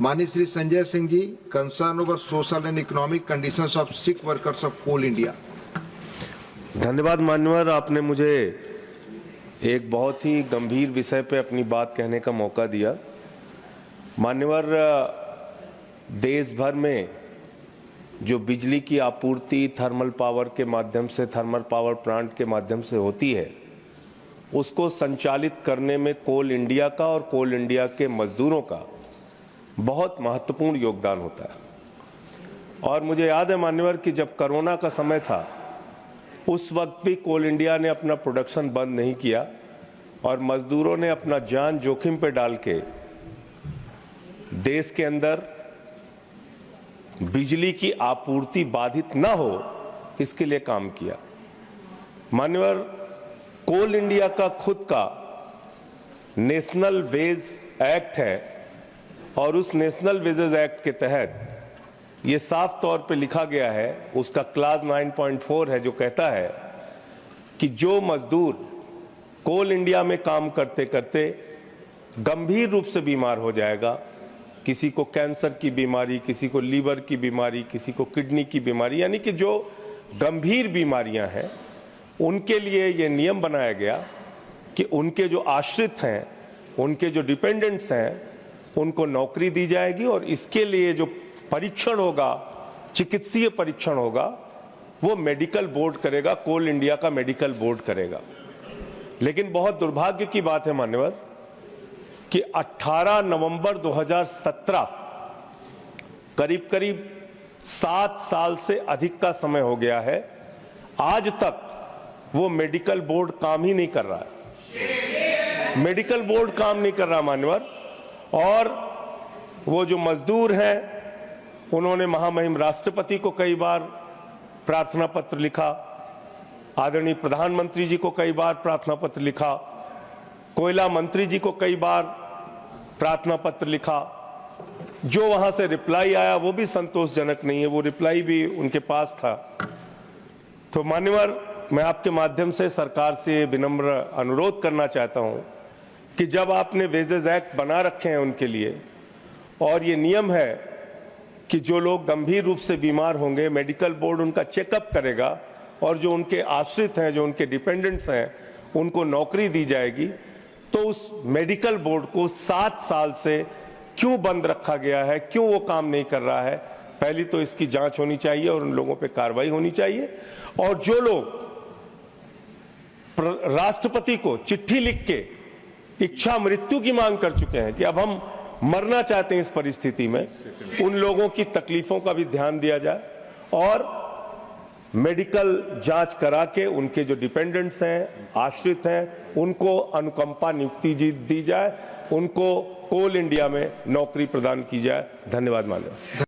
माननीय Shri Sanjay Singh ji, concern over social and economic conditions of sick workers of Coal India. धन्यवाद मान्यवर, आपने मुझे एक बहुत ही गंभीर विषय पे अपनी बात कहने का मौका दिया। मान्यवर, देश भर में जो बिजली की आपूर्ति थर्मल पावर के माध्यम से, थर्मल पावर प्लांट के माध्यम से होती है, उसको संचालित करने में कोल इंडिया का और कोल इंडिया के मजदूरों का बहुत महत्वपूर्ण योगदान होता है। और मुझे याद है मान्यवर कि जब कोरोना का समय था, उस वक्त भी कोल इंडिया ने अपना प्रोडक्शन बंद नहीं किया और मजदूरों ने अपना जान जोखिम पे डाल के देश के अंदर बिजली की आपूर्ति बाधित न हो, इसके लिए काम किया। मान्यवर, कोल इंडिया का खुद का नेशनल वेज एक्ट है और उस नेशनल वेजेस एक्ट के तहत ये साफ तौर पे लिखा गया है, उसका क्लास 9.4 है, जो कहता है कि जो मजदूर कोल इंडिया में काम करते करते गंभीर रूप से बीमार हो जाएगा, किसी को कैंसर की बीमारी, किसी को लीवर की बीमारी, किसी को किडनी की बीमारी, यानी कि जो गंभीर बीमारियां हैं, उनके लिए ये नियम बनाया गया कि उनके जो आश्रित हैं, उनके जो डिपेंडेंट्स हैं, उनको नौकरी दी जाएगी और इसके लिए जो परीक्षण होगा, चिकित्सीय परीक्षण होगा, वो मेडिकल बोर्ड करेगा, कोल इंडिया का मेडिकल बोर्ड करेगा। लेकिन बहुत दुर्भाग्य की बात है मान्यवर कि 18 नवंबर 2017, करीब करीब 7 साल से अधिक का समय हो गया है, आज तक वो मेडिकल बोर्ड काम ही नहीं कर रहा है। मेडिकल बोर्ड काम नहीं कर रहा मान्यवर। और वो जो मजदूर हैं, उन्होंने महामहिम राष्ट्रपति को कई बार प्रार्थना पत्र लिखा, आदरणीय प्रधानमंत्री जी को कई बार प्रार्थना पत्र लिखा, कोयला मंत्री जी को कई बार प्रार्थना पत्र लिखा। जो वहां से रिप्लाई आया वो भी संतोषजनक नहीं है, वो रिप्लाई भी उनके पास था। तो मान्यवर, मैं आपके माध्यम से सरकार से विनम्र अनुरोध करना चाहता हूं कि जब आपने वेजेस एक्ट बना रखे हैं उनके लिए, और ये नियम है कि जो लोग गंभीर रूप से बीमार होंगे, मेडिकल बोर्ड उनका चेकअप करेगा और जो उनके आश्रित हैं, जो उनके डिपेंडेंट्स हैं, उनको नौकरी दी जाएगी, तो उस मेडिकल बोर्ड को 7 साल से क्यों बंद रखा गया है, क्यों वो काम नहीं कर रहा है? पहली तो इसकी जांच होनी चाहिए और उन लोगों पे कार्रवाई होनी चाहिए। और जो लोग राष्ट्रपति को चिट्ठी लिख के इच्छा मृत्यु की मांग कर चुके हैं कि अब हम मरना चाहते हैं इस परिस्थिति में, उन लोगों की तकलीफों का भी ध्यान दिया जाए और मेडिकल जांच करा के उनके जो डिपेंडेंट्स हैं, आश्रित हैं, उनको अनुकंपा नियुक्ति दी जाए, उनको कोल इंडिया में नौकरी प्रदान की जाए। धन्यवाद मान्यवर।